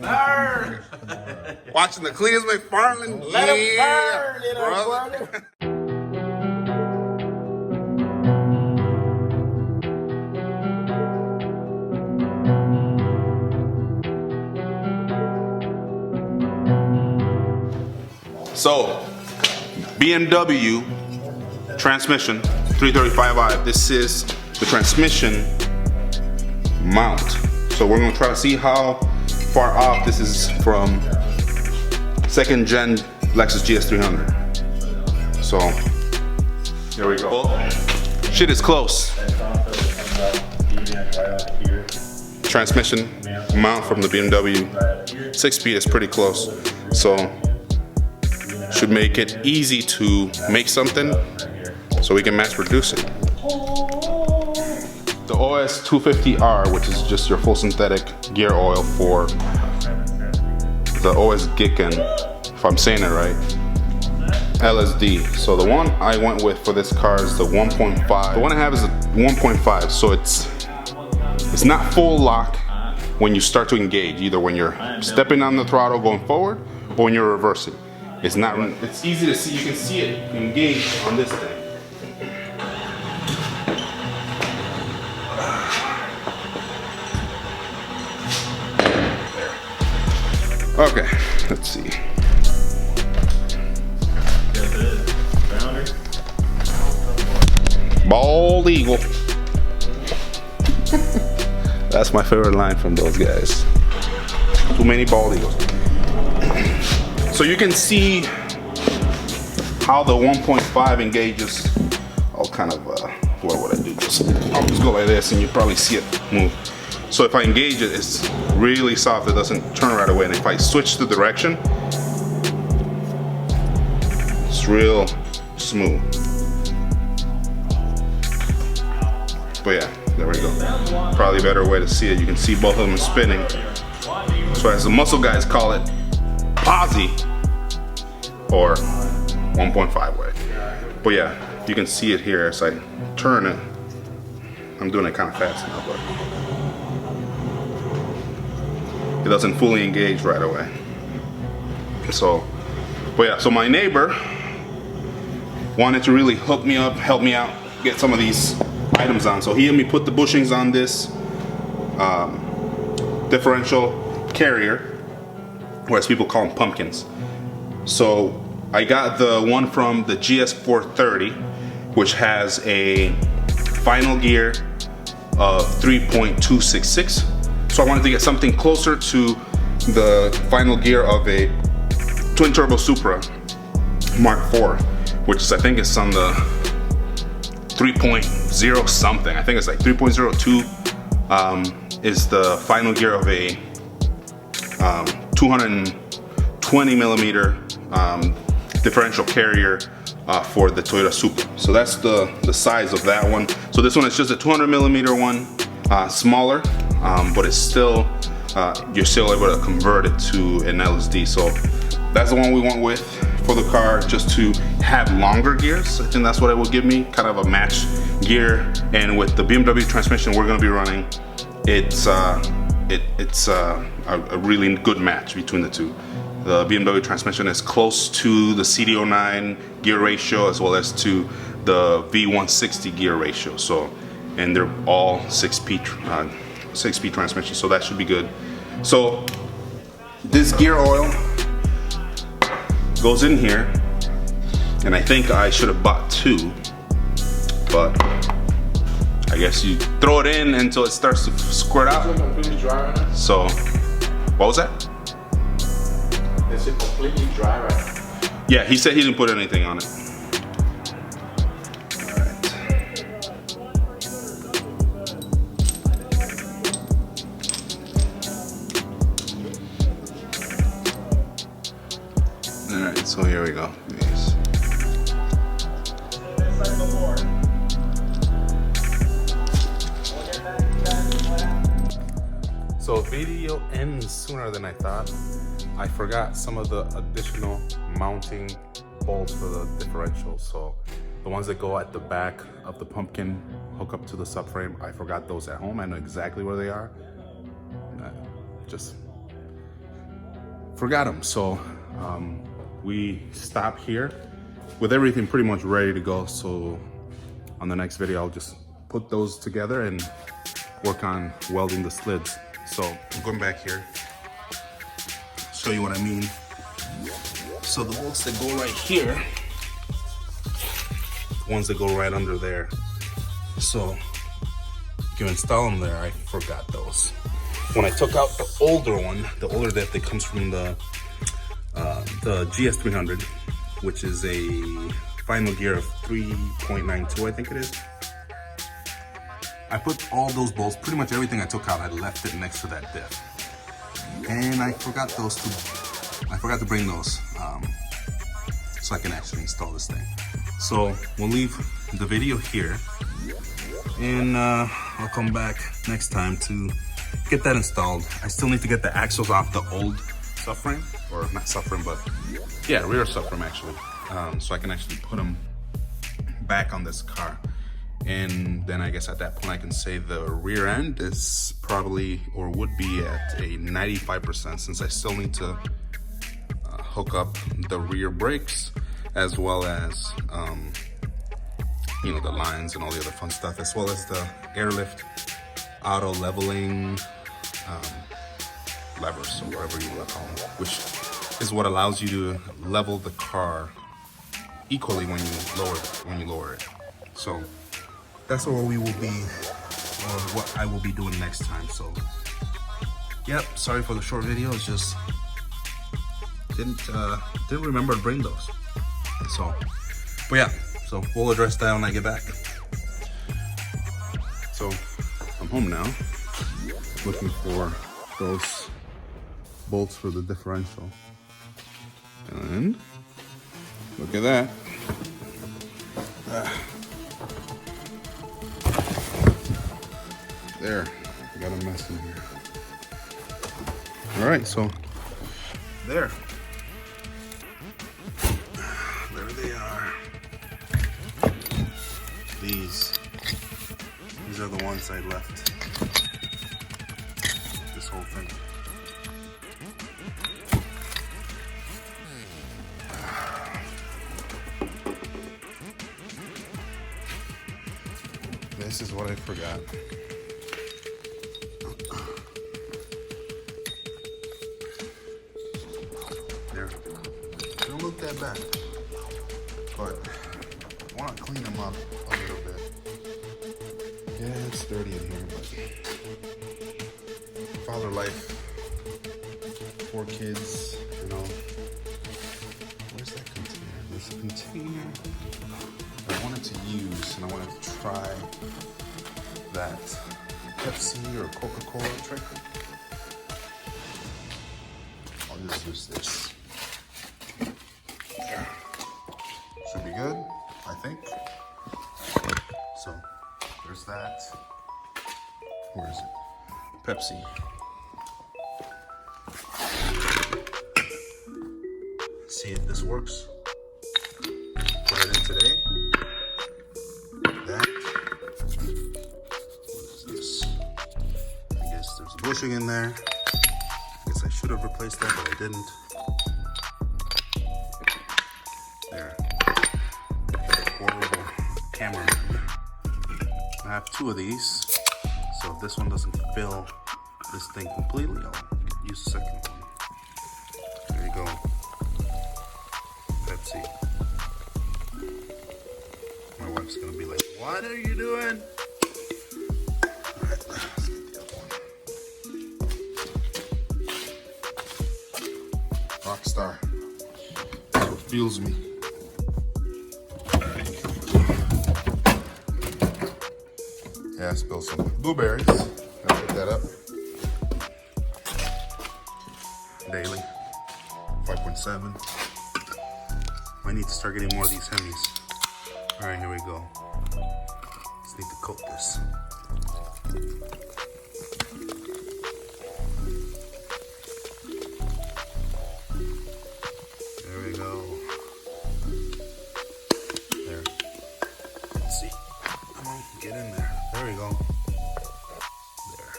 Burn! Watching the Cletus McFarland. Let him burn, you know, brother. So, BMW transmission 335i. This is the transmission mount. So we're going to try to see how far off this is from second gen Lexus GS300. So here we go. Oh, shit is close. Transmission mount from the BMW 6-speed is pretty close. So should make it easy to make something so we can mass produce it. The OS-250R, which is just your full synthetic gear oil for the OS-Giken, if I'm saying it right, LSD. So the one I went with for this car is the 1.5. The one I have is a 1.5, so it's not full lock when you start to engage, either when you're stepping on the throttle going forward or when you're reversing. It's not. It's easy to see. You can see it engage on this thing. Okay, let's see. Bald eagle. That's my favorite line from those guys. Too many bald eagles. So you can see how the 1.5 engages. I'll kind of, what would I do? I'll just go like this and you probably see it move. So if I engage it, it's really soft, it doesn't turn right away. And if I switch the direction, it's real smooth. But yeah, there we go. Probably a better way to see it. You can see both of them spinning. So as the muscle guys call it, posi, or 1.5 way. But yeah, you can see it here as I turn it. I'm doing it kind of fast now, but it doesn't fully engage right away. So, but yeah, so my neighbor wanted to really hook me up, help me out, get some of these items on. So he had me put the bushings on this differential carrier, or as people call them, pumpkins. So I got the one from the GS430, which has a final gear of 3.266. So I wanted to get something closer to the final gear of a twin turbo Supra Mark IV, which is, I think it's on the 3.0 something. I think it's like 3.02 is the final gear of a 220 millimeter differential carrier for the Toyota Supra. So that's the size of that one. So this one is just a 200 millimeter one, smaller, but it's still, you're still able to convert it to an LSD. So that's the one we went with for the car, just to have longer gears. I think that's what it will give me, kind of a match gear. And with the BMW transmission we're gonna be running, it's a really good match between the two. The BMW transmission is close to the CD09 gear ratio as well as to the V160 gear ratio. So, and they're all 6-speed transmissions, so that should be good. So this gear oil goes in here, and I think I should have bought two, but I guess you throw it in until it starts to squirt out. Is it completely dry right now? So, what was that? Is it completely dry right now? Yeah, he said he didn't put anything on it. Alright, so here we go. Yes. So video ends sooner than I thought. I forgot some of the additional mounting bolts for the differential. So the ones that go at the back of the pumpkin hook up to the subframe, I forgot those at home. I know exactly where they are. Just forgot them. So we stop here with everything pretty much ready to go. So on the next video, I'll just put those together and work on welding the slids. So I'm going back here, show you what I mean. So the bolts that go right here, the ones that go right under there. So you can install them there. I forgot those. When I took out the older one, the older diff that comes from the GS300, which is a final gear of 3.92, I think it is. I put all those bolts, pretty much everything I took out, I left it next to that diff. And I forgot to bring those so I can actually install this thing. So we'll leave the video here, and I'll come back next time to get that installed. I still need to get the axles off the old subframe, or not subframe, but yeah, rear subframe actually, so I can actually put them back on this car. And then I guess at that point I can say the rear end is probably, or would be, at a 95%, since I still need to hook up the rear brakes, as well as you know, the lines and all the other fun stuff, as well as the airlift auto leveling levers, or whatever you want to call them, which is what allows you to level the car equally when you lower it. So that's what we will be, or what I will be doing next time. So yep, sorry for the short video. It's just didn't remember to bring those. So, but yeah, so we'll address that when I get back. So I'm home now, looking for those bolts for the differential, and look at that. There, got a mess in here. All right, so there they are. These are the ones I left. This whole thing. This is what I forgot. There. Don't look that bad, but I want to clean them up a little bit. Yeah, it's dirty in here, but father life, 4 kids, you know. Where's that container? There's a container I wanted to use, and I wanted to try that Pepsi or Coca-Cola trick. I'll just use this. There. Should be good, I think. So there's that. Where is it? Pepsi. See if this works. Put it in today. That. What is this? I guess there's a bushing in there. I guess I should have replaced that, but I didn't. There. Horrible cameraman. I have 2 of these, so if this one doesn't fill this thing completely, I'll use the second one. There you go. Pepsi. My wife's gonna be like, what are you doing? Alright, let's get the other one. Rockstar. That's what fuels me. Yeah, I spilled some blueberries. Gotta pick that up. Daily. 5.7. I need to start getting more of these Hemis. Alright, here we go. Just need to coat this. There we go. There. Let's see. Come on, get in there. There we go. There.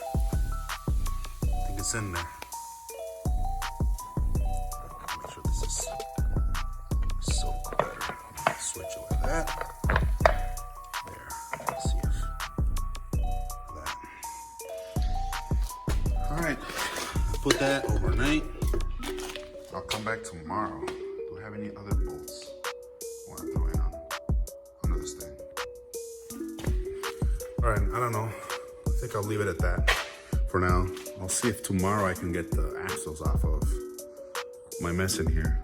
I think it's in there. that. There. Let's see if that. All right. Put that overnight. I'll come back tomorrow. Do I have any other bolts I want to throw in on this thing? All right. I don't know. I think I'll leave it at that for now. I'll see if tomorrow I can get the axles off of my mess in here.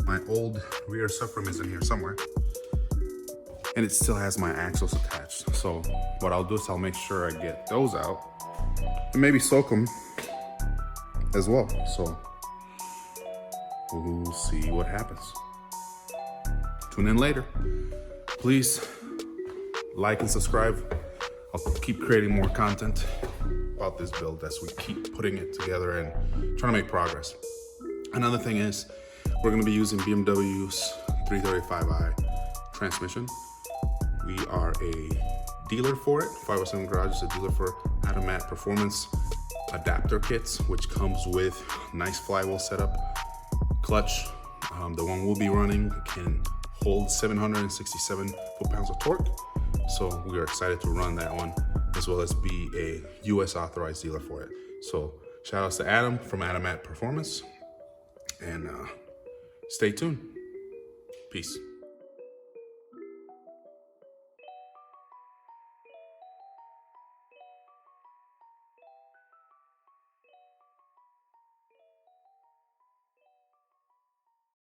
My old rear subframe is in here somewhere, and it still has my axles attached. So what I'll do is I'll make sure I get those out and maybe soak them as well. So we'll see what happens. Tune in later. Please like and subscribe. I'll keep creating more content about this build as we keep putting it together and trying to make progress. Another thing is, we're going to be using BMW's 335i transmission. We are a dealer for it. 507 Garage is a dealer for Automat Performance adapter kits, which comes with nice flywheel setup, clutch. The one we'll be running can hold 767 foot-pounds of torque. So we are excited to run that one, as well as be a US authorized dealer for it. So shout outs to Adam from Automat Performance, and stay tuned. Peace.